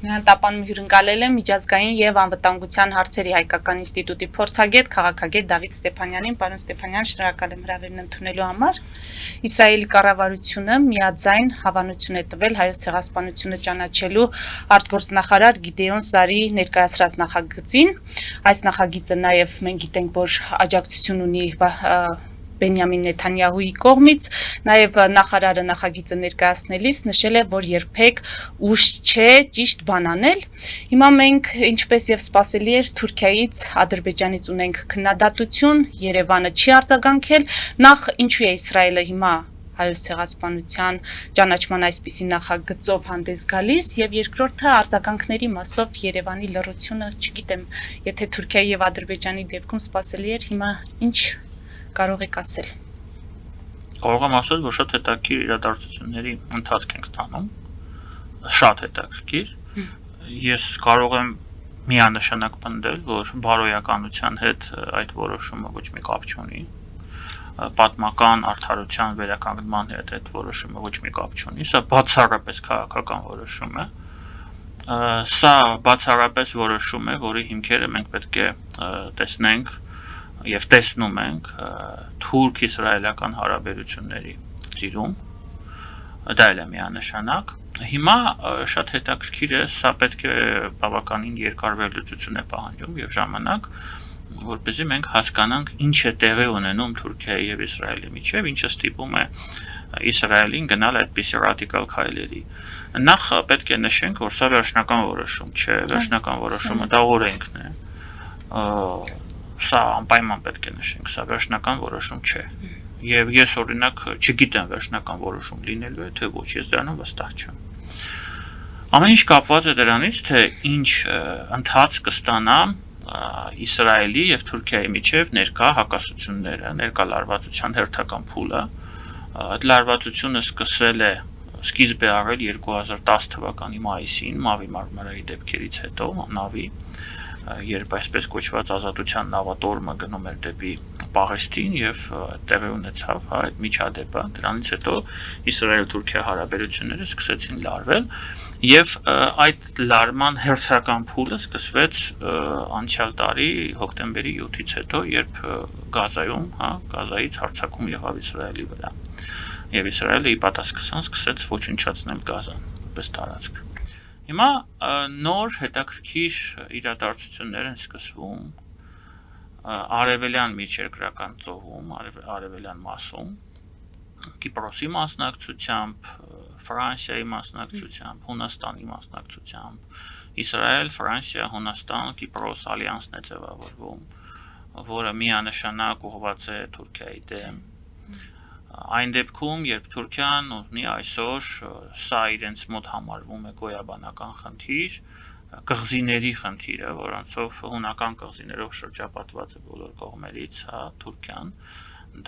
Տապանում հյուրընկալել եմ միջազգային եւ անվտանգության հարցերի հայկական ինստիտուտի փորձագետ, քաղաքագետ Դավիթ Ստեփանյանին։ Պարոն Ստեփանյան, շնորհակալ եմ հրավերն ընդունելու համար։ Իսրայելի կառավարությունը միաձայն հավանություն է տվել հայոց ցեղասպանությունը ճանաչելու արտգործնախարար Գիդեոն Սարի ներկայացրած նախագծին։ Այս նախագիծը նաեւ մենք գիտենք, որ աջակցություն ունի Բենյամին Նեթանյահուի կողմից, նաև նախարարը նախագիծը ներկայացնելիս նշել է, որ երբեք ուշ չէ ճիշտ բան անել։ Հիմա մենք, ինչպես եւ սպասելի էր, Թուրքիայից, Ադրբեջանից ունենք քննադատություն, Երևանը չի արձագանքել, նախ ինչու է Իսրայելը հիմա հայոց ցեղասպանության ճանաչման այսպիսի նախագծով հանդես գալիս եւ երկրորդը արձագանքների մասով Երևանի լռությունը, չգիտեմ, եթե Թուրքիայի եւ Ադրբեջանի դեպքում սպասելի էր, հիմա ինչ կարող եք ասել։ Կարող եմ ասել, որ շատ հետաքրքիր իրադարձությունների ընթացք ենք ստանում, շատ հետաքրքիր։ Ես կարող եմ միանշանակ պնդել, որ բարոյականության հետ այդ որոշումը ոչ մի կապ չունի, պատմական արդարության վերականգնման հետ այդ որոշումը ոչ մի կապ չունի, սա բացառապես քաղաքական որոշում է։ Սա բացառապես որոշում է, որի հիմքերը մենք պետք է տեսնենք եւ տեսնում ենք թուրք-իսրայելական հարաբերությունների ծիրում, դա էլ է միանշանակ։ Հիմա շատ հետաքրքիր է, սա պետք է բավականին երկար վերլուծություն է պահանջում եւ ժամանակ, որպեսզի մենք հասկանանք ինչ է տեղի ունենում Թուրքիայի եւ Իսրայելի միջեւ, ինչը ստիպում է Իսրայելին գնալ այդպիսի ռադիկալ քայլերի։ Նախ պետք է նշենք, որ սա վերջնական որոշում չէ, վերջնական որոշումը դա օրենքն է։ Սա անպայման պետք է նշենք, սա վերջնական որոշում չէ։ Եվ ես օրինակ չգիտեմ վերջնական որոշում լինելու է, թե ոչ, ես դրանով վստահ չեմ։ Ամեն ինչ կապված է դրանից, թե ինչ ընթաց կստանա Իսրայելի եւ Թուրքիայի միջեւ ներկա հակասությունները, ներկա լարվածության հերթական փուլը։ Այդ լարվածությունը սկիզբ է առել 2010 թվականի մայիսին, Մավի Մարմարայի դեպքերից հետո, Նավի, երբ այսպես կոչված ազատության նավատորմը գնում էր դեպի Պաղեստին եւ տեղի ունեցավ այդ միջադեպը, դրանից հետո Իսրայել-Թուրքիա հարաբերությունները սկսեցին լարվել եւ այդ լարման հերթական փուլը սկսվեց անցյալ տարի հոկտեմբերի 7-ից հետո, երբ Գազայում, Գազայից հարձակում եղավ Իսրայելի վրա եւ Իսրայելը ի պատասխան սկսեց ոչնչացնել Գազան, որպես տարածք։ Հիմա նոր հետաքրքիր իրադարձություններ են սկսվում արևելյան միջերկրական ծովում, արևելյան մասում, Կիպրոսի մասնակցությամբ, Ֆրանսիայի մասնակցությամբ, Հունաստանի մասնակցությամբ, Իսրայել, Ֆրանսիա, Հունաստան, Կիպրոս ալյանսն է ձևավորվում, որը միանշանակ ուղղված է Թուրքիայի դեմ։ Այն դեպքում, երբ Թուրքիան ունի այսօր սա իրենց մոտ համարվում է գոյաբանական խնդիր, կղզիների խնդիրը, որոնցով հունական կղզիներով շրջապատված է բոլոր կողմերից, Թուրքիան,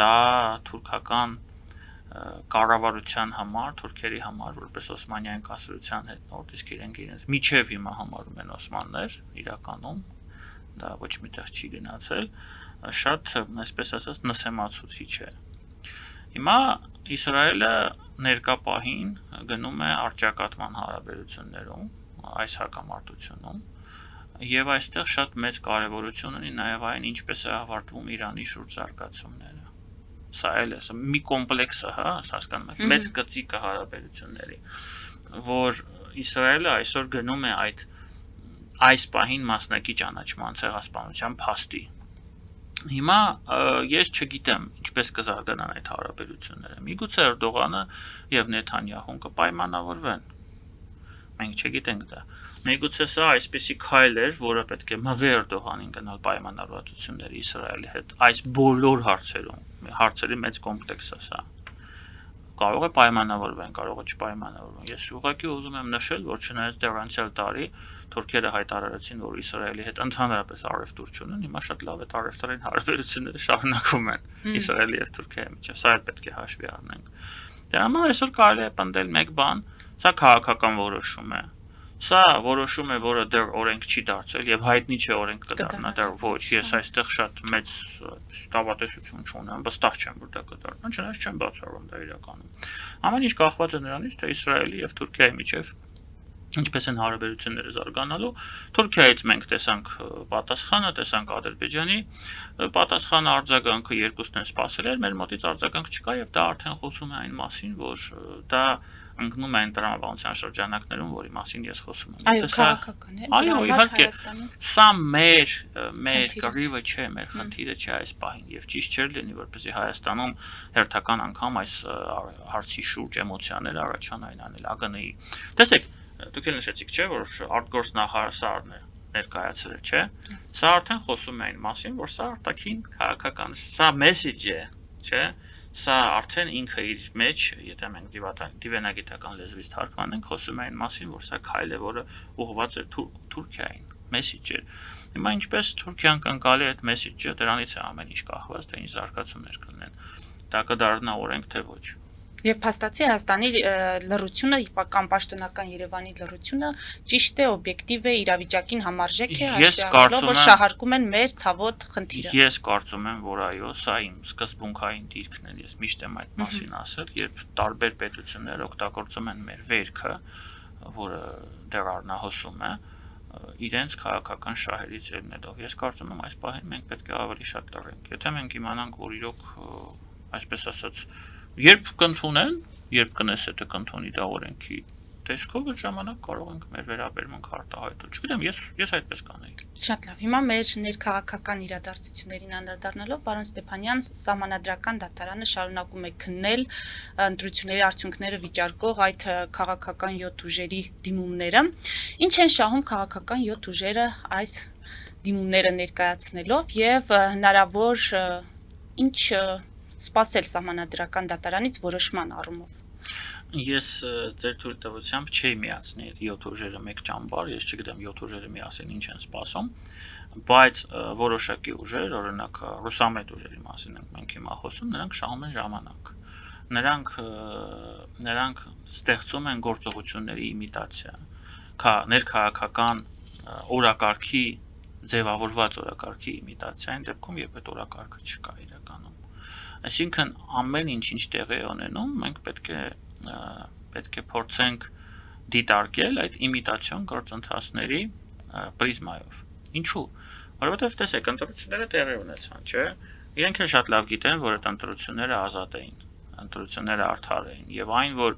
դա թուրքական կառավարության համար, թուրքերի համար, որպես Օսմանյան կայսրության հետնորդ, իսկ իրենց միջև հիմա համարում են օսմաններ, իրականում դա ոչ միտեղ չի գնացել, շատ, այսպես ասած, նսեմացուցիչ է։ Հիմա Իսրայելը ներկա պահին գնում է առճակատման հարաբերություններում, այս հակամարտությունում, եւ այստեղ շատ մեծ կարեւորություն ունի նաեւ այն, ինչպես է ավարտվում Իրանի շուրջ զարգացումները։ Սա էլ է, մի կոմպլեքս է, հասկանում եք, մեծ գծիկ հարաբերությունների, որ Իսրայելը այսօր գնում է այս պահին մասնակի ճանաչման ցեղասպանության փաստի։ Հիմա ես չգիտեմ, ինչպես կզարգանան այդ հարաբերությունները։ Միգուցե Էրդողանը եւ Նեթանյահուն կպայմանավորվեն։ Մենք չգիտենք դա։ Միգուցե սա այսպիսի քայլ էր, որը պետք է մղի Էրդողանին գնալ պայմանավորվածությունների Իսրայելի հետ։ Այս բոլոր հարցերի մեծ կոմպլեքս է սա։ Կարող է պայմանավորվեն, կարող է չպայմանավորվեն։ Ես ուղղակի ուզում եմ նշել, որ չնայած դեռ անցյալ տարի թուրքերը հայտարարեցին, որ Իսրայելի հետ ընդհանրապես առևտուր չունեն, հիմա շատ լավ է առևտրային հարաբերությունները շարունակվում են Իսրայելի եւ Թուրքիայի միջեւ, սա էլ պետք է հաշվի առնենք։ Դրա համար այսօր կարելի է պնդել մեկ բան, սա քաղաքական որոշում է։ Սա որոշում է, որը դեռ օրենք չի դարձել եւ հայտնի չէ օրենք կդառնա, դեռ ոչ, ես այստեղ շատ մեծ տավատեսություն չունեմ, վստահ չեմ, որ դա կդառնա, չնայած չեմ բացառում դա իրականում։ Ամեն ինչ կախված է նրանից, թե Իսրայելի եւ Թուրքիայի միջեւ ինչպես են հարաբերությունները զարգանալու։ Թուրքիայից մենք տեսանք պատասխանը, տեսանք Ադրբեջանի պատասխանը, արձագանքը երկուսն են սպասել էր, մեր մոտից արձագանք չկա եւ դա արդեն խոսում է այն մասին, որ դա ընկնում է այն տրամաբանության շրջանակներում, որի մասին ես խոսում եմ։ Այո, քաղաքական է։ Այո, իհարկե, սա մեր խնդիրը կռիվը չէ, մեր խնդիրը չէ այս պահին եւ ճիշտ չէր լինի, որպեսզի Հայաստանում հերթական անգամ այս հարցի շուրջ էմոցիաներ առաջանային անել ԱԳՆ-ի։ Տեսեք, դուք էլ նշեցիք, չէ, որ արտգործնախարարն է ներկայացրել, չէ։ Սա արդեն խոսում է այն մասին, որ սա արտաքին քաղաքական, սա մեսեջ է, չէ։ Սա արդեն ինքը իր մեջ, եթե մենք դիվանագիտական լեզվից թարգմանենք, խոսում է այն մասին, որ սա քայլ է, որը ուղղված է Թուրքիային, մեսեջ է։ Հիմա ինչպես Թուրքիան կընկալի այդ մեսեջը, դրանից է ամեն ինչ կախված, թե ինչ զարգացումներ կլինեն։ Դա կդառնա օրենք թե ոչ։ Եվ փաստացի Հայաստանի լռությունը կամ պաշտոնական Երևանի լռությունը ճիշտ է, օբյեկտիվ է, իրավիճակին համարժեք է, այսինքն որ շահարկում են մեր ցավոտ խնդիրը։ Ես կարծում եմ, որ այո, սա իմ սկզբունքային դիրքն է, ես միշտ եմ այդ մասին ասել, երբ տարբեր պետություններ օգտագործում են մեր վերքը, որը դեռ առնահոսում է, իրենց քաղաքական շահերից ելնելով։ Ես կարծում եմ այս պահին մենք պետք է ավելի շատ տռենք։ Եթե մենք իմանանք, որ իրոք, այսպես ասած, երբ կընդունեն, երբ կնեսետը կընդունի դա օրենքի տեսքով, այդ ժամանակ կարող ենք մեր վերաբերմունքը արտահայտել։ Չգիտեմ, ես այդպես կանեի։ Շատ լավ։ Հիմա մեր ներքաղաքական իրադարձություններին անդրադառնալով, պարոն Ստեփանյան, Սահմանադրական դատարանը շարունակում է քննել ընտրությունների արդյունքները վիճարկող այդ քաղաքական 7 ուժերի դիմումները։ Ինչ են շահում քաղաքական 7 ուժերը այս դիմումները ներկայացնելով եւ հնարավոր ինչ սպասել Սահմանադրական դատարանից որոշման առումով։ Ես ձեր թույլտվությամբ չէի միացնի այդ 7 ուժերը մեկ ճամբար, ես չգիտեմ 7 ուժերը միասին ինչ են սպասում, բայց որոշակի ուժեր, օրինակ ռուսամետ ուժերի մասին ենք մենք հիմա խոսում, նրանք շահում են ժամանակ։ Նրանք ստեղծում են գործողությունների իմիտացիա, ներքաղաքական օրակարգի, ձևավորված օրակարգի իմիտացիա, այն դեպքում, երբ այդ օրակարգը չկա իրականում։ Այսինքն ամեն ինչ տեղի է ունենում, մենք պետք է փորձենք դիտարկել այդ իմիտացիոն գործընթացների պրիզմայով։ Ինչու՞։ Որովհետև տեսեք, ընտրությունները տեղի ունեցան, չէ՞։ Իրենք էլ շատ լավ գիտեն, որ այդ ընտրությունները ազատ էին, ընտրությունները արդար էին, եւ այն, որ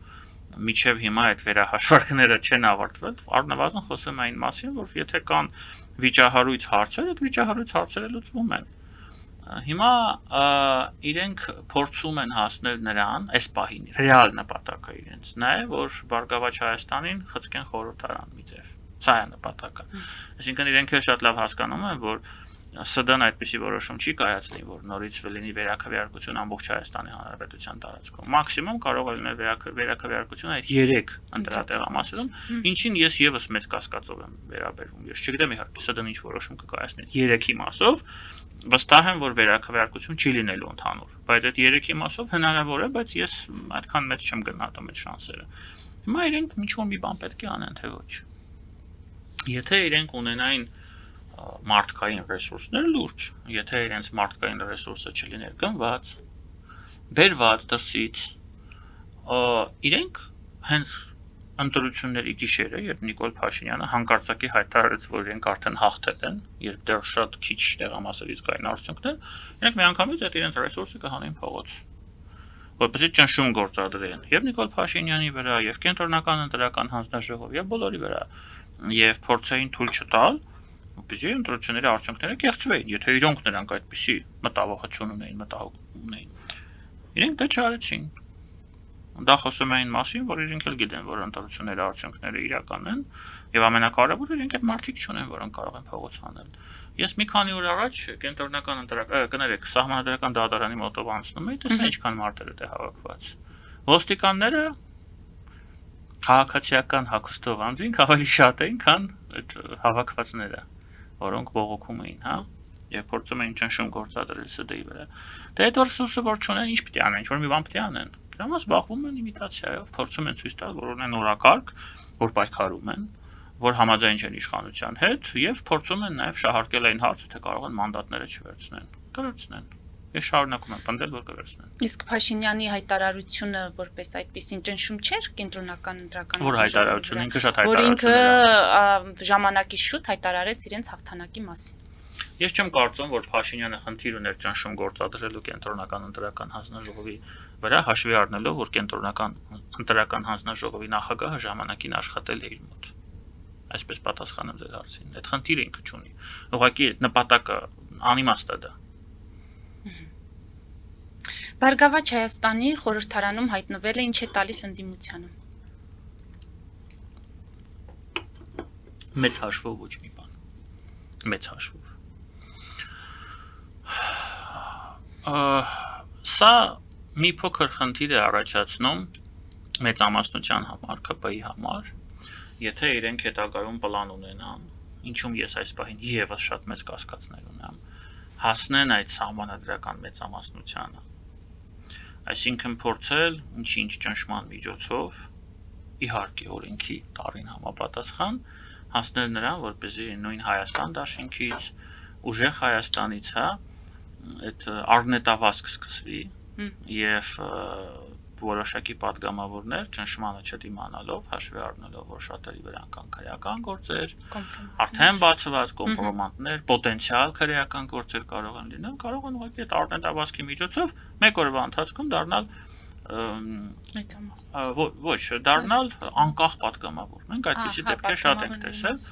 միջև հիմա այդ վերահաշվարկները չեն ավարտվել, առնվազն խոսում է այն մասին, որ եթե կան վիճահարույց հարցեր, այդ վիճահարույց հարցերը լուծվում են։ Հիմա իրենք փորձում են հասնել նրան, այս պահին ռեալ նպատակը իրենց նա է, որ Բարգավաճ Հայաստանին խցկեն խորհրդարան մի ձև։ Սա է նպատակը։ Այսինքն իրենք էլ շատ լավ հասկանում են, որ ՍԴ-ն այդպիսի որոշում չի կայացնի, որ նորից լինի վերաքվեարկություն ամբողջ Հայաստանի Հանրապետության տարածքում։ Մաքսիմում կարող է լինել վերաքվեարկություն այդ 3 ընտրատեղամասերում, ինչին ես եւս մեծ կասկածով եմ վերաբերվում։ Ես չգիտեմ իհարկե ՍԴ-ն ինչ որոշում կկայացնի 3-ի մասով, վստահ եմ, որ վերաքվեարկություն չի լինելու ընդհանուր, բայց այդ 3-ի մասով հնարավոր է, բայց ես այդքան մեծ չեմ գնահատում այդ շանսերը։ Հիմա իրենք ինչ-որ մի բան պետք է անեն, թե ոչ։ Եթե իրենք ունենային մարդկային ռեսուրսներ լուրջ, եթե իրենց մարդկային ռեսուրսը չլիներ գնված, բերված դրսից, իրենք հենց ընտրությունների գիշերը, երբ Նիկոլ Փաշինյանը հանկարծակի հայտարարեց, որ իրենք արդեն հաղթել են, երբ դեռ շատ քիչ տեղամասերից կային արդյունքներ, իրենք միանգամից այդ իրենց ռեսուրսը կհանեին փողոց, որպեսզի ճնշում գործադրեն եւ Նիկոլ Փաշինյանի վրա, եւ կենտրոնական ընտրական հանձնաժողով, եւ բոլորի վրա, եւ փորձեին թույլ չտալ, որպեսզի ընտրությունների արդյունքները կեղծվեին, եթե իրենք նրանք այդպիսի մտավախություն ունեին, իրենք դա չարեցին։ Դա խոսում է այն մասին, որ իրենք էլ գիտեն, որ ընտրությունների արդյունքները իրական են, եւ ամենակարևորը իրենք այդ մարդիկ չունեն, որոնք կարող են փողոց հանել։ Ես մի քանի օր առաջ կենտրոնական կներեք, Սահմանադրական դատարանի մոտով անցնում էի, տեսա ինչքան մարդեր է հավաքված։ Ոստիկանները քաղաքացիական հագուստով անձինք ավելի շատ էին, քան այդ հավաքվածները, որոնք բողոքում էին, հա, եւ փորձում էին ճնշում գործադրել ՍԴ-ի վրա։ Դե այդ ռեսուրսը որ չունեն, ինչ պետք է անեն, ինչ-որ մի բան պետք է անեն։ Դրանով զբաղվում են իմիտացիայով, փորձում են ցույց տալ, որ ունեն օրակարգ, որ պայքարում են, որ համաձայն չեն իշխանության հետ եւ փորձում են նաեւ շահարկել այն հարցը, թե կարող են մանդատները չվերցնեն։ Կվերցնեն։ Ես շարունակում եմ պնդել, որ կվերցնեն։ Իսկ Փաշինյանի հայտարարությունը որպես այդպիսին ճնշում չէր կենտրոնական ընտրական Որ հայտարարությունը ինքը շատ որ ինքը հայտարարություններ ժամանակի շուտ հայտարարեց իրենց հաղթանակի մասին։ Ես չեմ կարծում, որ Փաշինյանը խնդիր ուներ ճնշում գործադրելու կենտրոնական ընտրական հանձնաժողովի վրա, հաշվի առնելով, որ կենտրոնական ընտրական հանձնաժողովի նախագահը ժամանակին աշխատել է իր մոտ։ Այսպես պատասխանեմ ձեր հարցին։ Այդ խնդիրը ինքը չունի։ Ուղղակի այդ նպատակը անիմաստ է դա։ Բարգավաճ Հայաստանի խորհրդարանում հայտնվել է ինչ է տալիս ընդդիմությանը։ Մեծ հաշվով ոչ մի բան։ Մեծ հաշվով։ Սա մի փոքր խնդիր է առաջացնում մեծամասնության համար, ԿՊ-ի համար, եթե իրենք հետագայում պլան ունենան, ինչում ես այս պահին եւս շատ մեծ կասկածներ ունեմ, հասնեն այդ սահմանադրական մեծամասնությանը։ Այսինքն փորձել ինչ-ինչ ճնշման միջոցով, իհարկե օրենքի տարին համապատասխան, հասնել նրան, որպեսզի նույն Հայաստան դաշինքից, ուժեղ Հայաստանից, այդ առնետավազք սկսվի եւ որոշակի падգամավորներ ճնշմանը չդիմանալով, հաշվի առնելով, որ շատերի վրա կան քրեական գործեր, արդեն բացված կոմպրոմանտներ, պոտենցիալ քրեական գործեր կարող են լինել, կարող են ուղղակի այդ առնետավազքի միջոցով մեկ օրվա ընթացքում դառնալ ոչ, դառնալ անկախ падգամավոր։ Մենք այդպիսի դեպքեր շատ ենք տեսել։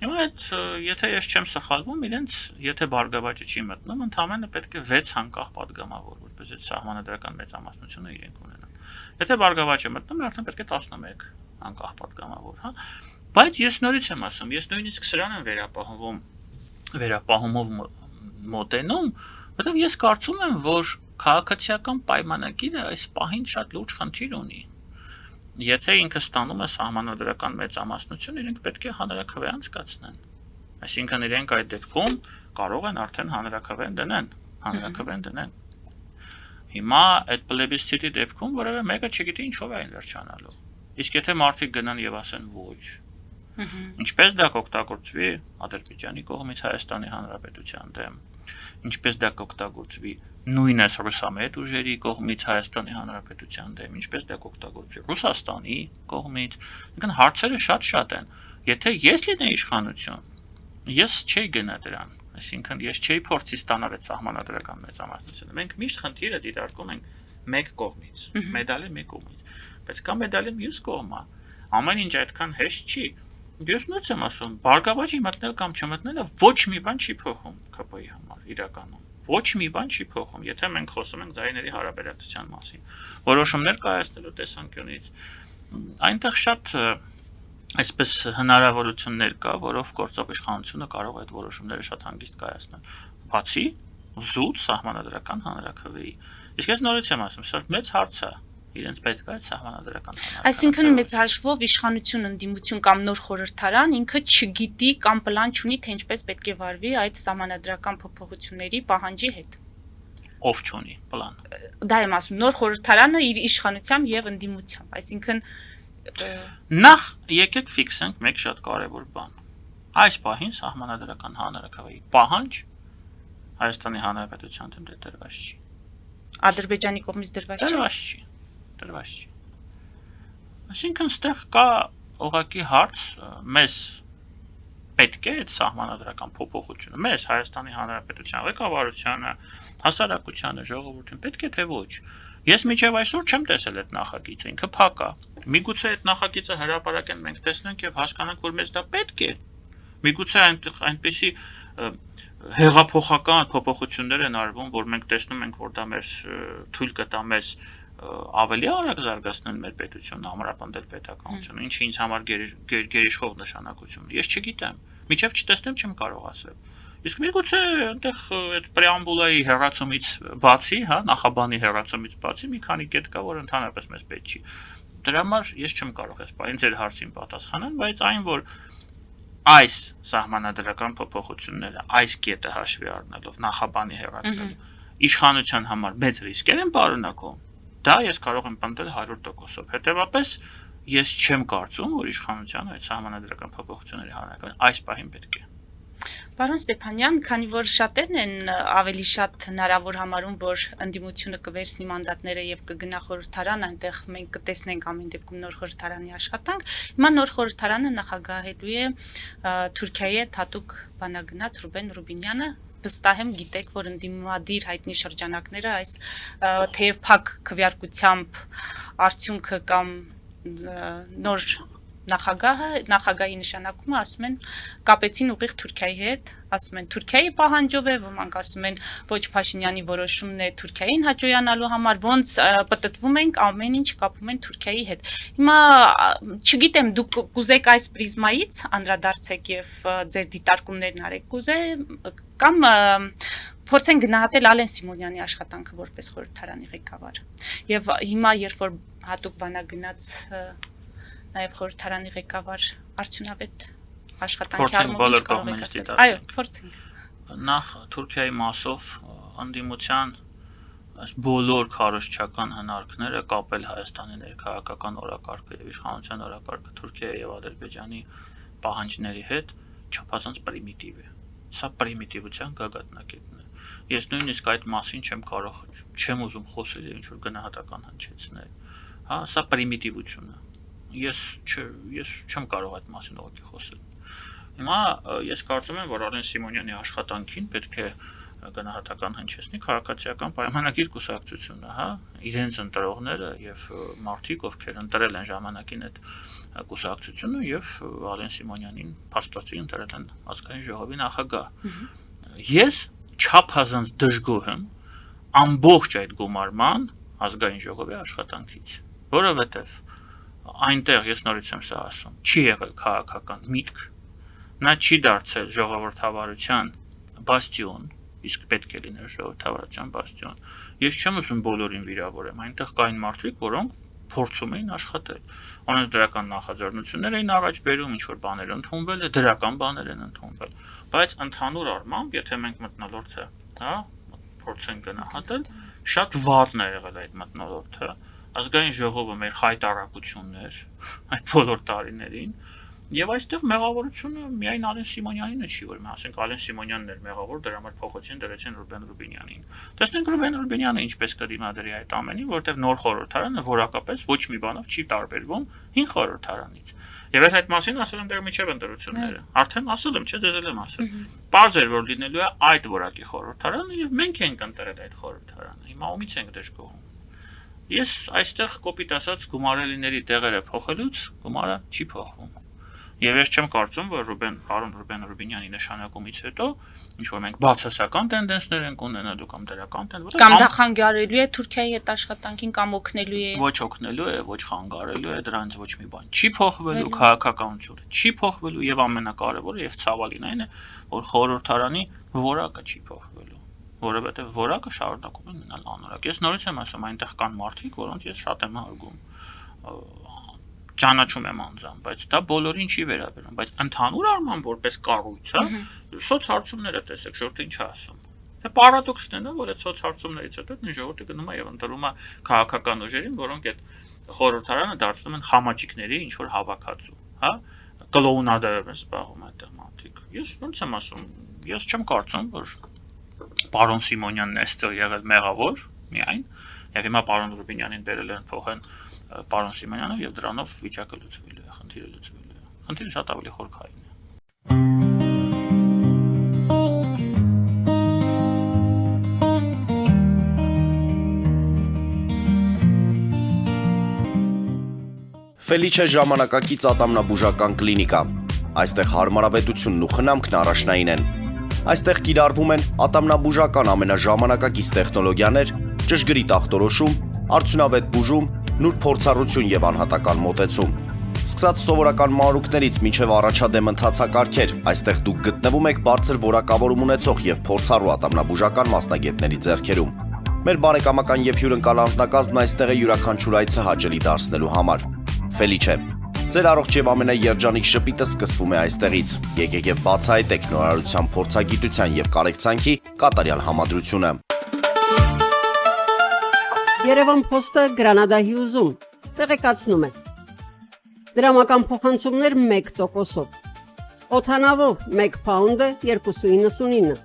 Հիմա այդ եթե ես չեմ սխալվում, իրենց եթե Բարգավաճը չի մտնում, ընդամենը պետք է 6 անկախ падգամավոր, որպես այդ սահմանադրական մեծամասնությունը իրենք ունենան։ Եթե Բարգավաճը մտնում, արդեն պետք է 11 անկախ падգամավոր, հա։ Բայց ես նորից եմ ասում, ես նույնիսկ սրան եմ վերապահումով մոտենում, որովհետև ես կարծում եմ, որ քաղաքացիական պայմանագիրը այս պահին շատ լուրջ խնդիր ունի։ Եթե ինքը ստանում է սահմանադրական մեծամասնություն, իրենք պետք է հանրաքվե անցկացնեն։ Այսինքն իրենք այդ դեպքում կարող են արդեն հանրաքվեն դնեն։ Հիմա այդ պլեբիսցիտի դեպքում որևէ մեկը չգիտի ինչով է այն վերջանալու։ Իսկ եթե մարդիկ գնան եւ ասեն ոչ, ինչպես դա կօգտագործվի Ադրբեջանի կողմից Հայաստանի Հանրապետության դեմ, ինչպես դա կօգտագործվի նույնս ռուսամետ ուժերի կողմից Հայաստանի Հանրապետության դեմ, ինչպես դա կօգտագործվի Ռուսաստանի կողմից, այնքան հարցերը շատ են։ Եթե ես լինեի իշխանություն, ես չէի գնա դրան, այսինքն ես չէի փորձի ստանալ այդ սահմանադրական մեծամասնությունը։ Մենք միշտ խնդիրը դիտարկում ենք մեկ կողմից, մեդալի մեկ կողմից, բայց կա մեդալի մյուս կողմը։ Ամեն ինչ այդքան հեշտ չի։ Ես նույնպես եմ ասում, Բարգավաճի մտնել կամ չմտնելը ոչ մի բան չի փոխում ԿՊ-ի համար իրականում։ Ոչ մի բան չի փոխում, եթե մենք խոսում ենք ձայների հարաբերակցության մասին։ Որոշումներ կայացնելու տեսանկյունից այնտեղ շատ այսպես հնարավորություններ կա, որով գործող իշխանությունը կարող է այդ որոշումները շատ հանգիստ կայացնել։ Բացի զուտ սահմանադրական հանրաքվեի։ Իսկ ես նորից եմ ասում, սա մեծ հարց է։ Իրենց պետք է սահմանադրական հանրաքվե։ Այսինքն մեծ հաշվով իշխանություն, ընդդիմություն կամ նոր խորհրդարան ինքը չգիտի կամ պլան չունի, թե ինչպես պետք է վարվի այդ սահմանադրական փոփոխությունների պահանջի հետ։ Ով չունի պլան։ Դա եմ ասում, նոր խորհրդարանը իր իշխանությամբ եւ ընդդիմությամբ, այսինքն նախ եկեք ֆիքսենք մեկ շատ կարևոր բան։ Այս պահին սահմանադրական հանրաքվեի պահանջ Հայաստանի Հանրապետության դեմ դրված չի։ Ադրբեջանի կողմից դրված չի։ Այսինքն ստեղ կա ուղղակի հարց, մեզ պետք է այդ սահմանադրական փոփոխությունը, մեզ Հայաստանի Հանրապետության ղեկավարությանը, հասարակությանը, ժողովրդին պետք է թե ոչ։ Ես մինչև այսօր չեմ տեսել այդ նախագիծը, ինքը փակ է։ Միգուցե այդ նախագիծը հրապարակեն, մենք տեսնենք եւ հասկանանք, որ մեզ դա պետք է։ Միգուցե այնպեսի հեղափոխական փոփոխություններ են արվում, որ մենք տեսնում ենք, որ դա մեզ թույլ կտա մեզ ավելի արագ զարգացնել մեր պետությունը, ամրապնդել պետականությունը, ինչը ինձ համար գերիշխող նշանակություն է։ Ես չգիտեմ, մինչև չտեսնեմ չեմ կարող ասել։ Իսկ միգուցե այնտեղ այդ պրեամբուլայի հեռացումից բացի, հա, նախաբանի հեռացումից բացի մի քանի կետ կա, որ ընդհանրապես մեզ պետք չի։ Դրա համար ես չեմ կարող այս բանին ձեր հարցին պատասխանել, բայց այն որ այս սահմանադրական փոփոխությունները այս կետը հաշվի առնելով նախաբանի հեռացնելու իշխանության համար մեծ ռիսկեր են պարունակում, դա ես կարող եմ պնդել 100%-ով։ Հետևաբար ես չեմ կարծում, որ իշխանությանը այդ սահմանադրական փոփոխությունների հանրաքվեն այս պահին պետք է։ Պարոն Ստեփանյան, քանի որ շատերն են ավելի շատ հնարավոր համարում, որ ընդդիմությունը կվերցնի մանդատները եւ կգնա խորհրդարան, այնտեղ մենք կտեսնենք ամեն դեպքում նոր խորհրդարանի աշխատանք, հիմա նոր խորհրդարանը նախագահելու է Թուրքիայի հետ հատուկ բանագնաց Ռուբեն Ռուբինյանը, վստահ եմ գիտեք, որ ընդդիմադիր հայտնի շրջանակները այս թեև փակ քվեարկությամբ արդյունքը կամ նոր նախագահի նշանակումը ասում են կապեցին ուղիղ Թուրքիայի հետ, ասում են Թուրքիայի պահանջով է, ոմանք ասում են ոչ Փաշինյանի որոշումն է Թուրքիային հաջողանալու համար, ոնց պտտվում ենք ամեն ինչ կապում են Թուրքիայի հետ։ Հիմա չգիտեմ, դուք կուզեք այս պրիզմայից անդրադարձեք եւ ձեր դիտարկումներն արեք, կուզե կամ փորձեն գնահատել Ալեն Սիմոնյանի աշխատանքը որպես խորհրդարանի ղեկավար։ Եվ հիմա երբ որ հատուկ բանագնաց նաև խորհրդարանի ղեկավար արդյունավետ աշխատանքի առումով ինչ կարող եք ասել։ Այո, փորձենք։ Նախ Թուրքիայի մասով ընդդիմության այս բոլոր քարոզչական հնարքները կապել Հայաստանի ներքաղաքական օրակարգը եւ իշխանության օրակարգը Թուրքիայի եւ Ադրբեջանի պահանջների հետ չափազանց պրիմիտիվ է։ Սա պրիմիտիվության գագաթնակետն է։ Ես նույնիսկ այդ մասին չեմ ուզում խոսել եւ ինչ որ գնահատական հնչեցնել։ Հա, սա պրիմիտիվություն է։ Ես չեմ կարող այդ մասին ուղղակի խոսել։ Հիմա ես կարծում եմ, որ Ալեն Սիմոնյանի աշխատանքին պետք է գնահատական հնչեցնի քաղաքացիական պայմանագիր կուսակցությունը, հա, իրենց ընտրողները եւ մարդիկ, ովքեր ընտրել են ժամանակին այդ կուսակցությունը եւ Ալեն Սիմոնյանին փաստացի ընտրել են ազգային ժողովի նախագահ։ Ես չափազանց դժգոհ եմ ամբողջ այդ գումարման ազգային ժողովի աշխատանքից, որովհետեւ այնտեղ ես նորից եմ սա ասում, չի եղել քաղաքական միտք, նա չի դարձել ժողովրդավարության բաստիոն, իսկ պետք է լիներ ժողովրդավարության բաստիոն։ Ես չեմ ուզում բոլորին վիրավորեմ, այնտեղ կային մարդիկ, որոնք փորձում էին աշխատել։ Անոնց դրական նախաձեռնություններ էին առաջ բերում, ինչ որ բաներ ընդունվել է, դրական բաներ են ընդունվել, բայց ընդհանուր առմամբ, եթե մենք մթնոլորտը, հա, փորձենք գնահատել, շատ վատն է եղել այդ մթնոլորտը։ Ազգային ժողովը մեր խայտարակություններ այդ բոլոր տարիներին եւ այստեղ մեղավորությունը միայն Ալեն Սիմոնյանինը չի, որ մենք ասենք Ալեն Սիմոնյանն էր մեղավոր, դրա համար փոխեցին դրեցին Ռուբեն Ռուբինյանին։ Տեսնենք Ռուբեն Ռուբինյանը ինչպես կդիմադրի այդ ամենին, որտեղ նոր խորհրդարանը որակապես ոչ մի բանով չի տարբերվում հին խորհրդարանից։ Եվ այդ մասին ասել եմ դեռ միջև ընտրությունները։ Արդեն ասել եմ, չէ՞, դեզել եմ ասել։ Պարզ էր, որ լինելու է այդ որակի խորհրդարանը եւ մենք ենք ընտրել այդ խորհրդարանը։ Հիմա ումից ենք դժգոհում։ Ես այստեղ կոպիտ ասած գումարելիների տեղերը փոխելուց գումարը չի փոխվում։ Եվ ես չեմ կարծում, որ պարոն Ռուբեն Ռուբինյանի նշանակումից հետո ինչ որ մենք բացասական տենդենսներ ենք ունենալու կամ դրական տենդենսներ կամ դա խանգարելու է Թուրքիայի հետ աշխատանքին կամ օգնելու է։ Ոչ օգնելու է, ոչ խանգարելու է, դրանից ոչ մի բան չի փոխվելու, քաղաքականությունը չի փոխվելու եւ ամենակարևորը եւ ցավալին այն է, որ խորհրդարանի որակը չի փոխվելու, որովհետեւ որակը շարունակում է մնալ անորակ։ Ես նորից եմ ասում, այնտեղ կան մարդիկ, որոնց ես շատ եմ հարգում, ճանաչում եմ անձամբ, բայց դա բոլորին չի վերաբերում, բայց ընդհանուր առմամբ որպես կառույց, հա, սոցհարցումները տեսեք, ժողովուրդը ինչ է ասում։ Դա պարադոքսն է, նա, որ այդ սոցհարցումներից հետո նույն ժողովուրդը գնում է եւ ընտրում է քաղաքական ուժերին, որոնք այդ խորհրդարանը դարձնում են խամաճիկների ինչ որ հավաքածու, հա, կլոունադայով են զբաղվում այդտեղ մարդիկ։ Ես ոնց եմ ասում, ես չեմ կարծում, որ պարոն Սիմոնյանն է այստեղ եղել մեղավոր միայն, եւ հիմա պարոն Ռուբինյանին բերել են փոխեն պարոն Սիմոնյանը եւ դրանով վիճակը լուծվելու է, խնդիրը լուծվելու է։ Խնդիրը շատ ավելի խորքային է։ Ֆելիչե ժամանակակից ատամնաբուժական կլինիկա։ Այստեղ հարմարավետությունն ու խնամքն առաջնային են։ Այստեղ կիրառվում են ատամնաբուժական ամենաժամանակակից տեխնոլոգիաներ, ճշգրիտ ախտորոշում, արդյունավետ բուժում, նուրբ փորձառություն եւ անհատական մոտեցում։ Սկսած սովորական մանրուքներից մինչև առաջադեմ ընթացակարգեր, այստեղ դուք գտնվում եք բարձր որակավորում ունեցող եւ փորձառու ատամնաբուժական մասնագետների ձեռքերում։ Մեր բարեկամական եւ հյուրընկալ անձնակազմն այստեղ է յուրաքանչյուր այցը հաճելի դարձնելու համար։ Ֆելիչե, ձեր առողջ եւ ամենաերջանիկ շպիտը սկսվում է այստեղից։ Եկեք եւ բացահայտեք նորարարության, փորձագիտության եւ կարեկցանքի կատարյալ համադրությունը։ Երևան Փոստը Գրանադա Հյուզում տեղեկացնում է։ Դրամական փոխանցումներ 1%-ով։ օդանավով 1 փաունդը 2.99,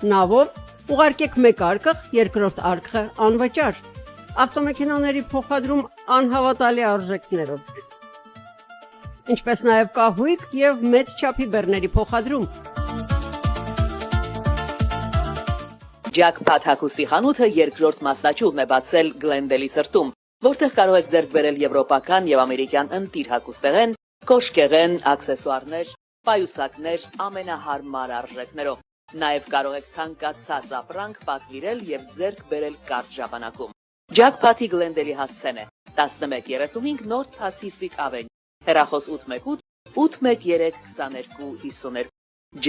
նավով ուղարկեք 1 արկղ, երկրորդ արկղը անվճար, ավտոմեքենաների փոխադրում անհավատալի արժեքներով, ինչպես նաև կահույք և մեծ չափի բեռների փոխադրում։ Jackpot հագուստի խանութը երկրորդ մասնաճյուղն է բացել Գլենդելի սրտում, որտեղ կարող եք ձեռք բերել եվրոպական եւ ամերիկյան ընտիր հագուստեղեն, կոշկեղեն, աքսեսուարներ, պայուսակներ ամենահարմար արժեքներով։ Նաեւ կարող եք ցանկացած ապրանք պատվիրել եւ ձեռք բերել կարճ ժամանակում։ Jackpot-ի Գլենդելի հասցեն է 1135 North Pacific Avenue, հեռախոս 818 813 2252։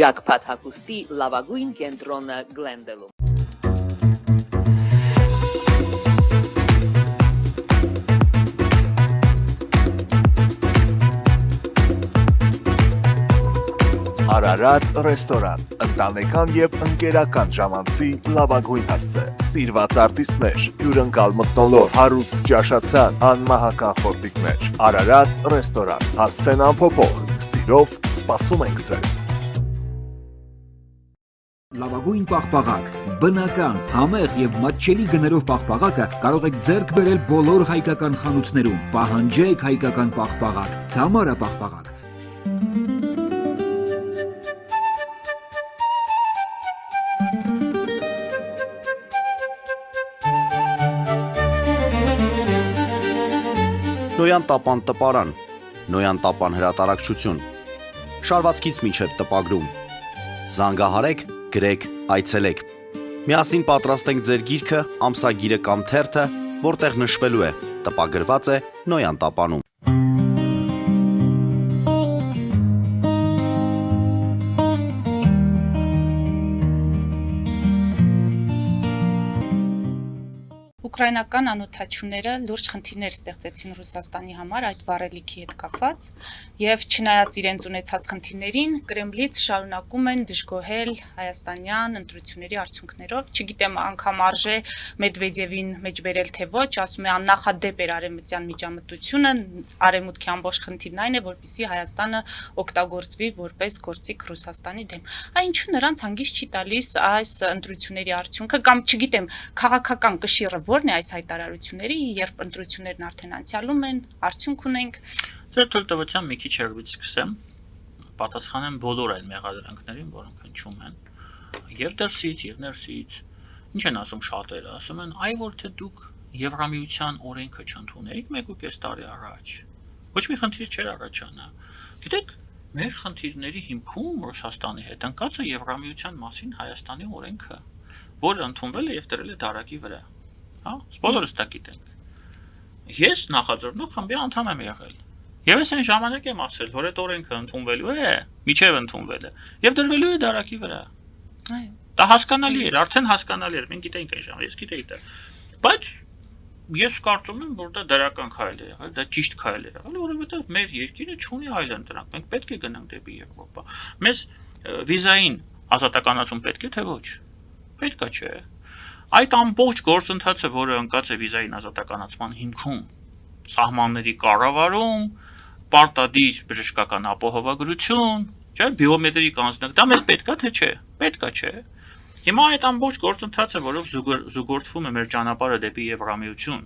Jackpot հագուստի լավագույն կենտրոնը Գլենդելում։ Արարատ ռեստորան, ընտանեկան եւ ընկերական ժամանցի լավագույն հասցե, սիրված արտիստներ, հյուրընկալ մթնոլորտ, հարուստ ճաշացան, անմահական խորտիկներ, Արարատ ռեստորան, հասցեն անփոփոխ, սիրով սպասում ենք ձեզ։ Լավագույն պաղպաղակ, բնական, համեղ եւ մատչելի գներով պաղպաղակը կարող եք ձեռք բերել բոլոր հայկական խանութներում։ Պահանջեք հայկական պաղպաղակ, Թամարա պաղպաղակ։ Նոյան տապան տպարան, Նոյան տապան հրատարակչություն, շարվածքից մինչև տպագրում, զանգահարեք, գրեք, այցելեք, միասին պատրաստենք ձեր գիրքը, ամսագիրը կամ թերթը, որտեղ նշվելու է, տպագրված է Նոյան տապանում։ Ուկրաինական անօթաչուները լուրջ խնդիրներ ստեղծեցին Ռուսաստանի համար այդ վառելիքի հետ կապված եւ չնայած իրենց ունեցած խնդիրներին Կրեմլից շարունակում են դժգոհել հայաստանյան ընտրությունների արդյունքներով, չգիտեմ անգամ արժե Մեդվեդևին մեջբերել թե ոչ, ասում է աննախադեպ էր արևմտյան միջամտությունը, արևմուտքի ամբողջ խնդիրն այն է, որպեսզի Հայաստանը օգտագործվի որպես գործիք Ռուսաստանի դեմ։ Այ ինչու նրանց հանգիստ չի տալիս այս ընտրությունների արդյունքը կամ չգիտեմ քաղաքական կշիռը որն է այս հայտարարությունների, երբ ընտրություններն արդեն անցյալում են, արդյունք ունենք։ Ձեր թույլտվությամբ մի քիչ հեռվից սկսեմ, պատասխանեմ բոլոր այն մեղադրանքներին, որոնք հնչում են, եւ դրսից, եւ ներսից։ Ինչ են ասում շատերը, ասում են, այ որ թե դուք Եվրամիության օրենքը չընդունեիք 1.5 տարի առաջ։ Ոչ մի խնդիր չէր առաջանա։ Գիտեք, մեր խնդիրների հիմքում Ռուսաստանի հետ ընկած է Եվրամիության մասին Հայաստանի օրենքը, որը ընդունվել է եւ դրել է դարակի վրա։ Հա, բոլորս դա գիտենք։ Ես նախաձեռնող խմբի անդամ եմ եղել։ Եվ ես այն ժամանակ եմ ասել, որ այդ օրենքը ընդունվելու է, միջև ընդունվել է, եւ դրվելու է դարակի վրա։ Այո։ Դա հասկանալի էր, արդեն հասկանալի էր, մենք գիտենք այն ժամանակ, ես գիտեի դա։ Բայց ես կարծում եմ, որ դա դրական քայլ է եղել, դա ճիշտ քայլ է եղել, որովհետեւ մեր երկիրը չունի այլ ընտրանք, մենք պետք է գնանք դեպի Եվրոպա։ Մեզ վիզային ազատականացում պետք է թե ոչ։ Պետք է չէ։ Այդ ամբողջ գործընթացը, որը ընկած է վիզային ազատականացման հիմքում, սահմանների կառավարում, պարտադիր բժշկական ապահովագրություն, չէ, բիոմետրիկ անձնակ, դա մեզ պետքա թե չէ, պետքա չէ։ Հիմա այդ ամբողջ գործընթացը, որով զուգորդվում է մեր ճանապարհը դեպի Եվրամիություն,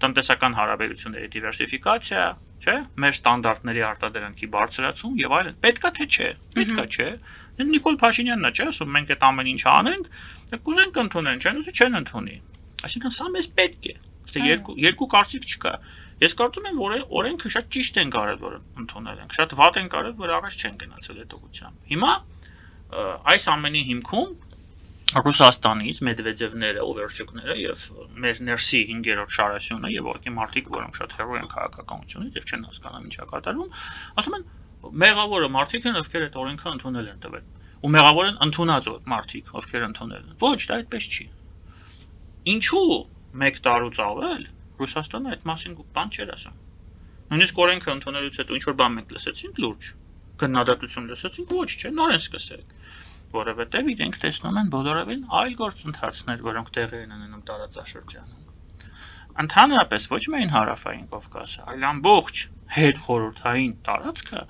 տնտեսական հարաբերությունների դիվերսիֆիկացիա, չէ, մեր ստանդարտների արտադրանքի բարձրացում եւ այլն, պետքա թե չէ, պետքա չէ։ Նիկոլ Փաշինյանն է, չէ, ասում մենք այդ ամեն ինչ անենք, կուզենք ընդունեն, չեն ուզի չեն ընդունի։ Այսինքն սա մեզ պետք է։ Այստեղ երկու կարծիք չկա։ Ես կարծում եմ, որ օրենքը շատ ճիշտ են կարել, որ ընդունել ենք, շատ վատ են կարել, որ առաջ չեն գնացել այդ ուղղությամբ։ Հիմա այս ամենի հիմքում Ռուսաստանից Մեդվեդևները, Օվերչուկները եւ մեր ներսի 5-րդ շարասյունը եւ որքի մարդիկ, որոնք շատ հեռու են քաղաքականությունից եւ չեն հասկանում ինչա կատարվում, ասում են մեղավորը մարդիկ են, ովքեր այդ օրենքը ընդունել են տվել։ Ու մեղավոր են ընդունած մարդիկ, ովքեր ընդունել են։ Ոչ, դա այդպես չի։ Ինչու 1 տարուց ավել Ռուսաստանը այդ մասին բան չէր ասում։ Նույնիսկ օրենքը ընդունելուց հետո ինչ որ բան մենք լսեցինք լուրջ, քննադատություն լսեցինք, ոչ, չէ, նոր են սկսել։ Որովհետև իրենք տեսնում են բոլորովին այլ գործընթացներ, որոնք տեղի են ունենում տարածաշրջանում։ Ընդհանրապես ոչ միայն հարավային Կովկասը, այլ ամբողջ հետխորհրդային տարածքը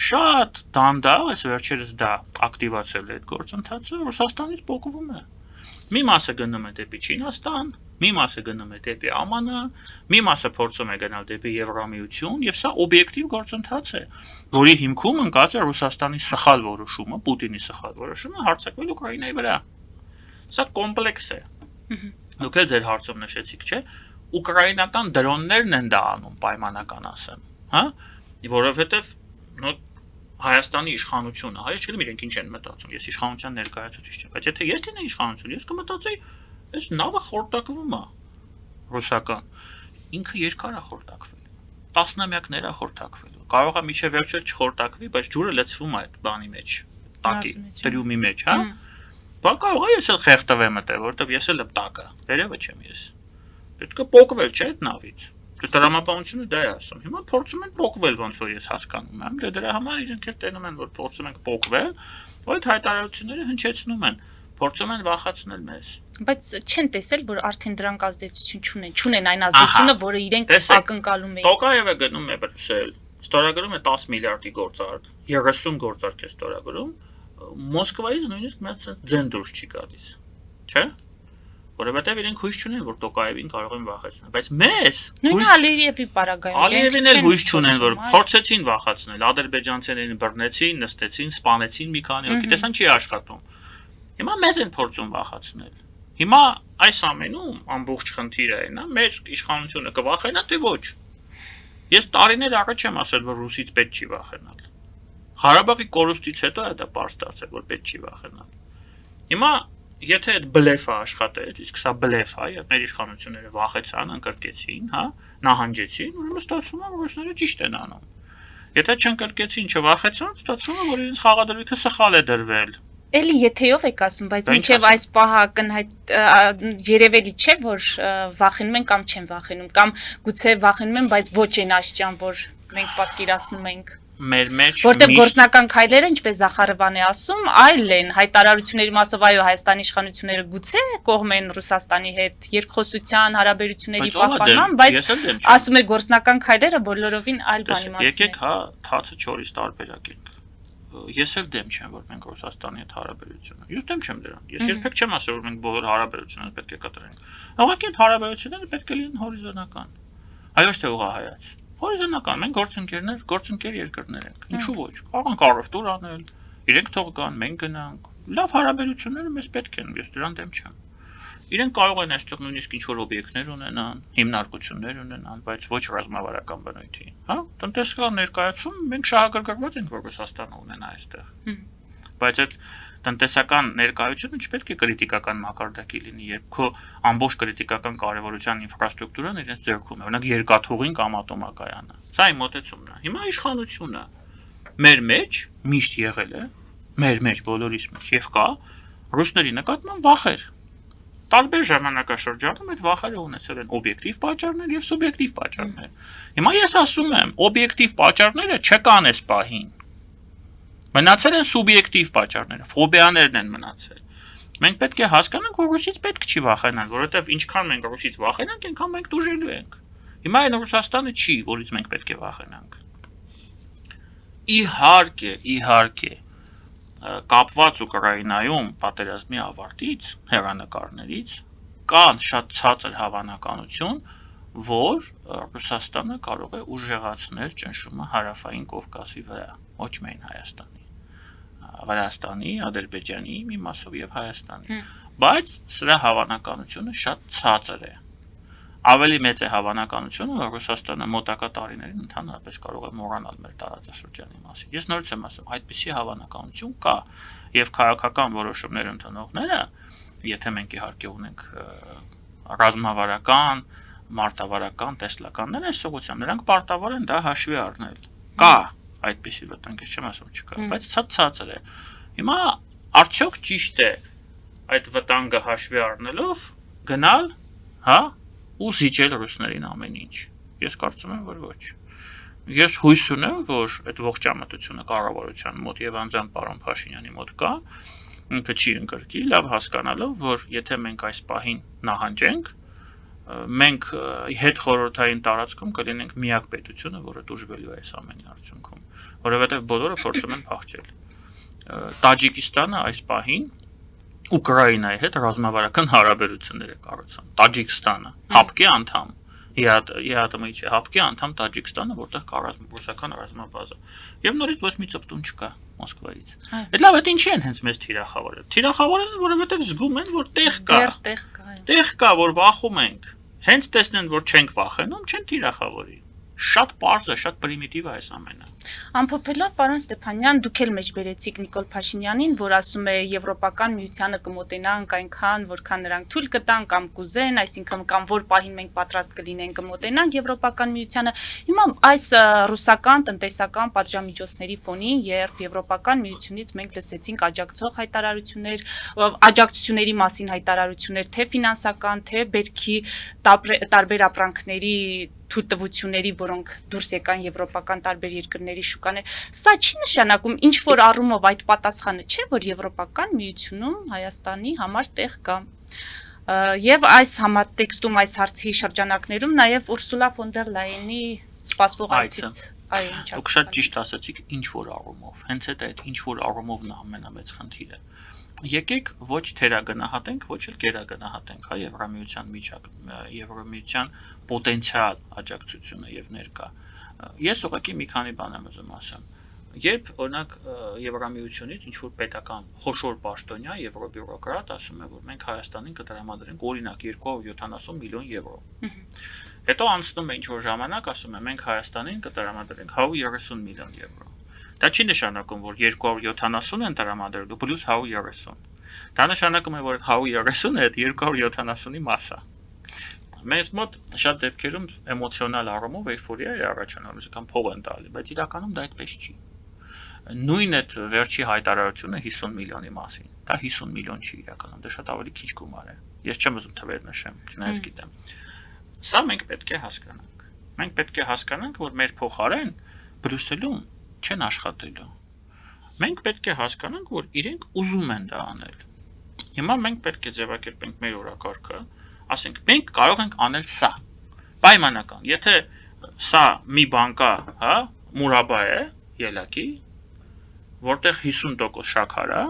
շատ դանդաղ էս վերջերս դա ակտիվացել է այդ գործընթացը, Ռուսաստանից փոխվում է։ Մի մասը գնում է դեպի Չինաստան, մի մասը գնում է դեպի ԱՄՆ, մի մասը փորձում է գնալ դեպի Եվրամիություն, եւ սա օբյեկտիվ գործընթաց է, որի հիմքում ընկած է Ռուսաստանի սխալ որոշումը, Պուտինի սխալ որոշումը հարձակվել Ուկրաինայի վրա։ Սա կոմպլեքս է։ Դուք էլ ձեր հարցում նշեցիք, չէ՞, ուկրաինական դրոններն են դա անում, պայմանական ասեմ, հա, որովհետեւ Հայաստանի իշխանությունը, հայ չգիտեմ իրենք ինչ են մտածում, ես իշխանության ներկայացուցիչ չեմ, բայց եթե ես լինեի իշխանություն, ես կմտածեի, այս նավը խորտակվում է ռուսական, ինքը երկար է խորտակվել, տասնամյակներ է խորտակվել, կարող է միջև վերջել չխորտակվի, բայց ջուրը լցվում է այդ բանի մեջ, տակի, տրյումի մեջ, հա, բա կարող է ես էլ խեղդվեմ այդտեղ, որովհետև ես էլ եմ տակը, վերևը չեմ ես, պետք է պոկվել, չէ՞ այդ նավից։ Տրամաբանությունը դա է ասում։ Հիմա փորձում են փոխվել, ոնց որ ես հասկանում եմ։ Դրա համար իրենք էլ տենում են, որ փորձում ենք փոխվել, որ այդ հայտարարությունները հնչեցնում են, փորձում են վախացնել մեզ։ Բայց չեն տեսել, որ արդեն դրանք ազդեցություն չունեն այն ազդեցությունը, որը իրենք ակնկալում էին։ Տոկաևը գնում է Բրյուսել, ստորագրում է 10 միլիարդի գործարք, 30 գործարք է ստորագրում, Մոսկվայից նույնիսկ մի հատ ձեն դուրս չի գալիս։ Չէ՞։ Որովհետև իրենք հույս չունեն, որ Տոկաևին կարող են վախեցնել, բայց մեզ նույն Ալիևի պարագայում Ալիևին էլ հույս չունեն, որ փորձեցին վախեցնել, ադրբեջանցիներին բռնեցին, նստեցին, սպանեցին մի քանի հոգի, տեսան չի աշխատում։ Հիմա մեզ են փորձում վախեցնել։ Հիմա այս ամենում ամբողջ խնդիրը այն է, մեր իշխանությունը կվախենա, թե ոչ։ Ես տարիներ առաջ եմ ասել, որ ռուսից պետք չի վախենալ։ Ղարաբաղի կորուստից հետո է դա պարզ դարձել, որ պետք չի վախենալ։ Հիմա եթե այդ բլեֆը աշխատեց, իսկ սա բլեֆ է, եւ մեր իշխանությունները վախեցան, ընկրկեցին, հա, նահանջեցին, ուրեմն ստացվում է, որ ռուսները ճիշտ են անում։ Եթե չընկրկեցին, չվախեցան, ստացվում է, որ իրենց խաղադրույքը սխալ է դրվել։ Էլի եթեով եք ասում, բայց մինչև այս պահը ակնհայտ երևելի չէ, որ վախենում են կամ չեն վախենում, կամ գուցե վախենում են, բայց ոչ այն աշճան, որ մենք պատկերացնում ենք։ Մեր մեջ որտեղ գործնական քայլերը, ինչպես Զախարովան է ասում, այլ են հայտարարությունների մասով, այո, Հայաստանի իշխանությունները գուցե կողմեն Ռուսաստանի հետ երկխոսության, հարաբերությունների պահպանման, բայց ասում է գործնական քայլերը բոլորովին այլ բանի մասին են։ Եկեք, հա, թացը չորից տարբերակենք։ Ես էլ դեմ չեմ, որ մենք Ռուսաստանի հետ հարաբերություն ունենք։ Ես դեմ չեմ դրան։ Ես երբեք չեմ ասել, որ մենք բոլոր հարաբերությունները պետք է կտրենք։ Ուղղակի այդ հարաբերությունները պետք է լինեն հորիզոնական։ Այո, չէ ուղղահայաց։ Հորիզոնական, մենք գործընկեր երկրներ ենք։ Ինչու ոչ։ Կարող ենք առևտուր անել, իրենք թող գան, մենք գնանք։ Լավ հարաբերությունները մեզ պետք են, ես դրան դեմ չեմ։ Իրենք կարող են այստեղ նույնիսկ ինչ-որ օբյեկտներ ունենան, հիմնարկություններ ունենան, բայց ոչ ռազմավարական բնույթի, հա։ Տնտեսական ներկայացում մենք շահագրգռված ենք, որ Ռուսաստանը ունենա այստեղ։ Բայց այդ տնտեսական ներկայությունը չպետք է կրիտիկական մակարդակի լինի, երբ քո ամբողջ կրիտիկական կարևորության ինֆրաստրուկտուրան իրենց ձեռքում է, օրինակ երկաթուղին կամ ատոմակայանը։ Սա իմ մոտեցումն է։ Հիմա իշխանությունը մեր մեջ միշտ եղել է, մեր մեջ բոլորիս մեջ եւ կա ռուսների նկատմամբ վախեր։ Տարբեր ժամանակաշրջանում այդ վախերը ունեցել են օբյեկտիվ պատճառներ եւ սուբյեկտիվ պատճառներ։ Հիմա ես ասում եմ, օբյեկտիվ պատճառները չկան այս պահին։ Մնացել են սուբյեկտիվ պատճառները, ֆոբիաներն են մնացել։ Մենք պետք է հասկանանք, որ ռուսից պետք չի վախենալ, որովհետև ինչքան մենք ռուսից վախենանք, այնքան մենք դուժելու ենք։ Հիմա այն Ռուսաստանը չի, որից մենք պետք է վախենանք։ Իհարկե, կապված Ուկրաինայում պատերազմի ավարտից, հեռանկարներից կան շատ ցածր հավանականություն, որ Ռուսաստանը կարող է ուժեղացնել ճնշումը հարավային Կովկասի վրա, ոչ միայն Վրաստանի, Ադրբեջանի մի մասով եւ Հայաստանի, բայց սրա հավանականությունը շատ ցածր է։ Ավելի մեծ է հավանականությունը, որ Ռուսաստանը մոտակա տարիներին ընդհանրապես կարող է մոռանալ մեր տարածաշրջանի մասին։ Ես նորից եմ ասում, այդպիսի հավանականություն կա եւ քաղաքական որոշումներ ընդունողները, եթե մենք իհարկե ունենք ռազմավարական, մարտավարական տեսլականներ այս ուղղությամբ, նրանք պարտավոր են դա հաշվի առնել։ Կա այդպիսի վտանգ, ես չեմ ասում չկա, բայց ցածր է։ Հիմա արդյոք ճիշտ է այդ վտանգը հաշվի առնելով գնալ, հա, ու զիջել ռուսներին ամեն ինչ։ Ես կարծում եմ, որ ոչ։ Ես հույս ունեմ, որ այդ ողջամտությունը կառավարության մոտ եւ անձամբ պարոն Փաշինյանի մոտ կա, ինքը չի ընկրկի, լավ հասկանալով, որ եթե մենք այս պահին նահանջենք, մենք հետ խորհրդային տարածքում կլինենք միակ պետությունը, որը դժվելու է այս ամենի արդյունքում, որովհետև բոլորը փորձում են փախչել։ Տաջիկստանը այս պահին Ուկրաինայի հետ ռազմավարական հարաբերություններ է կառուցում։ Տաջիկստանը ՀԱՊԿ-ի անդամ, ԵԱՏՄ-ի չէ, ՀԱՊԿ-ի անդամ Տաջիկստանը, որտեղ կա ռուսական ռազմաբազա։ Եվ նորից ոչ մի ծպտուն չկա Մոսկվայից։ Այդ լավ, այդ ինչի են հենց մեզ թիրախավորել։ Թիրախավորել են, որովհետև զգում են, որ տեղ կա։ Տեղ կա, որ վախում ենք։ Հենց տեսնեն, որ չենք վախենում, չեն թիրախավորի։ Շատ պարզ է, շատ պրիմիտիվ է այս ամենը։ Ամփոփելով, պարոն Ստեփանյան, դուք էլ մեջ բերեցիք Նիկոլ Փաշինյանին, որ ասում է Եվրոպական միությանը կմոտենանք այնքան, որքան նրանք թույլ կտան կամ կուզեն, այսինքն կամ որ պահին մենք պատրաստ կլինենք կմոտենանք Եվրոպական միությանը։ Հիմա այս ռուսական տնտեսական պատժամիջոցների ֆոնին, երբ Եվրոպական միությունից մենք լսեցինք աջակցող հայտարարություններ, աջակցությունների մասին հայտարարություններ, թե ֆինանսական, թե բերքի տարբեր ապրանքների թույլտվությունների, որոնք դուրս եկան եվրոպական տարբեր երկրների շուկաներ, սա չի նշանակում ինչ որ առումով այդ պատասխանը չէ, որ Եվրոպական միությունում Հայաստանի համար տեղ կա։ Եվ այս համատեքստում, այս հարցի շրջանակներում նաև Ուրսուլա ֆոն դեր Լայենի սպասվող այցից Դուք շատ ճիշտ ասացիք ինչ որ առումով, հենց այդ ինչ որ առումովն է ամենամեծ խնդիրը։ Եկեք ոչ թերագնահատենք, ոչ էլ գերագնահատենք հա Եվրամիության պոտենցիալ աջակցությունը եւ ներկա։ Ես ուղղակի մի քանի բան եմ ուզում ասեմ։ Երբ օրինակ Եվրամիությունից ինչ որ պետական խոշոր պաշտոնյա եվրոբյուրոկրատ ասում է, որ մենք Հայաստանին կտրամադրենք օրինակ 270 միլիոն եվրո։ Հետո անցնում է ինչ որ ժամանակ, ասում է մենք Հայաստանին կտրամադրենք 130 միլիոն եվրո։ Դա չի նշանակում, որ 270 են տրամադրելու պլյուս 130։ Դա նշանակում է, որ 130-ը այդ 270-ի մասը։ Մեզ մոտ շատ դեպքերում էմոցիոնալ առումով էյֆորիա է առաջանում, կամ փող են տալի, բայց իրականում դա այդպես չի։ Նույն այդ վերջի հայտարարությունը 50 միլիոնի մասին։ Դա 50 միլիոն չի իրականում, դա շատ ավելի քիչ գումար է։ Ես չեմ ուզում թվեր նշեմ, չնայած գիտեմ։ Սա մենք պետք է հասկանանք։ Մենք պետք է հասկանանք, որ մեր փոխարեն Բրյուսելում չեն աշխատելու։ Մենք պետք է հասկանանք, որ իրենք ուզում են դա անել։ Հիմա մենք պետք է ձևակերպենք մեր օրակարգը, ասենք մենք կարող ենք անել սա։ Պայմանական, եթե սա մի բան կա, հա, մուրաբա է, ելակի, որտեղ 50% շաքար է,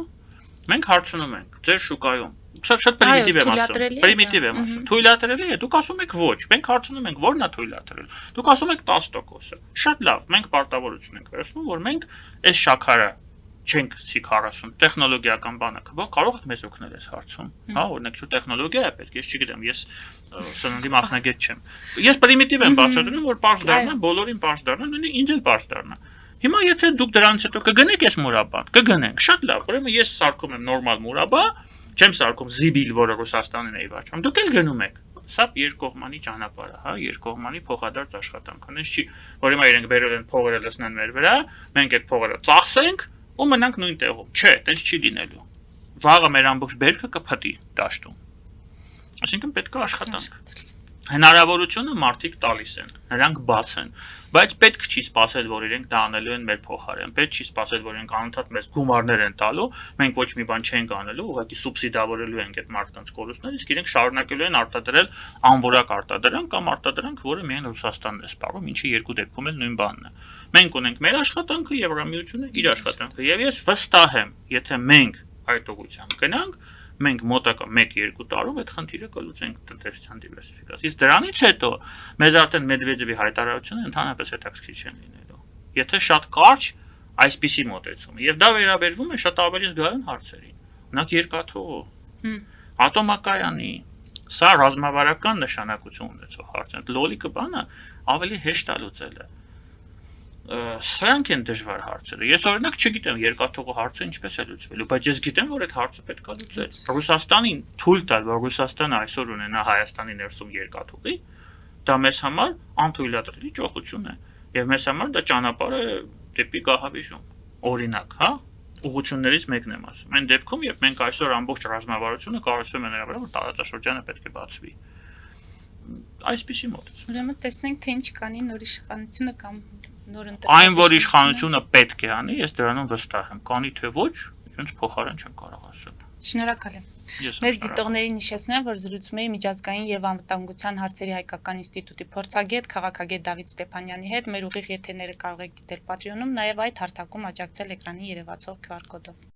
մենք հարցնում ենք ձեր շուկայում։ Շատ պրիմիտիվ եմ ասում։ Պրիմիտիվ եմ ասում։ Թույլատրելի է, դուք ասում եք ոչ, մենք հարցնում ենք ո՞րն է թույլատրել։ Դուք ասում եք 10%-ը։ Շատ լավ, մենք պարտավորություն ենք վերցնում, որ մենք այս շաքարը չենք ցի 40 տեխնոլոգիական բանը կարող եք մեզ օգնել այս հարցում։ Հա, օրինակ շուտ տեխնոլոգիա է պետք, ես չգիտեմ, ես սննդի մասնագետ չեմ։ Ես պրիմիտիվ եմ բացատրում, որ པարզ դառնա, բոլորին པարզ դառնա, նույնիսկ ինձ էլ པարզ դառնա։ Հիմա եթե դուք դրանից հետո կգնեք այս մուրաբան, կգնենք, շատ լավ, ուրեմն ես սարքում եմ նորմալ մուրաբա, չեմ սարքում զիբիլ, որը Ռուսաստանին է վաճառում, դուք էլ գնում եք։ Սա երկկողմանի ճանապարհ է, հա, երկկողմանի փոխադարձ աշխատանք։ Հենց չի, որ հիմա իրենք բերել են փողերը լցնեն մեր վրա, մենք այդ փողերը ծախսենք ու մնանք նույն տեղում։ Չէ, այդպես չի լինելու։ Վաղը մեր ամբողջ բերքը կփտի դաշտում։ Այսինքն պետք է աշխատանք։ Հնարավորությունը մարդիկ տալիս են, նրանք բաց են, բայց պետք չի սպասել, որ իրենք դա անելու են մեր փոխարեն, պետք չի սպասել, որ իրենք անընդհատ մեզ գումարներ են տալու, մենք ոչ մի բան չենք անելու, ուղղակի սուբսիդավորելու ենք այդ մարդկանց կորուստները, իսկ իրենք շարունակելու են արտադրել անորակ արտադրանք կամ արտադրանք, որը միայն Ռուսաստանն է սպառում, ինչի երկու դեպքում էլ նույն բանն է։ Մենք ունենք մեր աշխատանքը, Եվրամիությունը իր աշխատանքը, եւ ես վստահ եմ, եթե մենք այդ ուղղությամբ գնանք, մենք մոտակա 1-2 տարում այդ խնդիրը կլուծենք տնտեսության դիվերսիֆիկացիա։ Իսկ դրանից հետո մեզ արդեն Մեդվեդևի հայտարարությունը ընդհանրապես հետաքրքիր չեն լինելու։ Եթե շատ կարճ այսպիսի մոտեցում, եւ դա վերաբերվում է շատ ավելի զգայուն հարցերին։ Օրինակ երկաթուղու, ատոմակայանի, սա ռազմավարական նշանակություն ունեցող հարց է։ Լոլիկը բանը ավելի հեշտ է լուծելը։ Սրանք են դժվար հարցերը։ Ես օրինակ չգիտեմ երկաթուղու հարցը ինչպես է լուծվելու, բայց ես գիտեմ, որ այդ հարցը պետք է լուծել։ Ռուսաստանին թույլ տալ, որ Ռուսաստանը այսօր ունենա Հայաստանի ներսում երկաթուղի, դա մեզ համար անթույլատրելի ճոխություն է, եւ մեզ համար դա ճանապարհ է դեպի գահավիժում։ Օրինակ, հա, ուղղություններից մեկն եմ ասում։ Այն դեպքում, երբ մենք այսօր ամբողջ ռազմավարությունը կառուցում ենք նրա վրա, որ տարածաշրջանը պետք է բացվի։ Այսպիսի մոտեցում։ Ուրեմն տեսնենք, թե ինչ կանի նոր իշխանությունը կամ Այն, որ իշխանությունը պետք է անի, ես դրանում վստահ եմ, կանի թե ոչ, ինձ փոխարեն չեմ կարող ասել։ Շնորհակալ եմ։ Ես Մեծ շնորհակալ եմ։ դիտողներին հիշեցնեմ, որ զրուցում էի միջազգային եւ անվտանգության հարցերի հայկական ինստիտուտի փորձագետ, քաղաքագետ Դավիթ Ստեփանյանի հետ։ Մեր ուղիղ եթերները կարող եք դիտել Patreon-ում, նաեւ այդ հարթակում աջակցել էկրանին երևացող QR կոդով։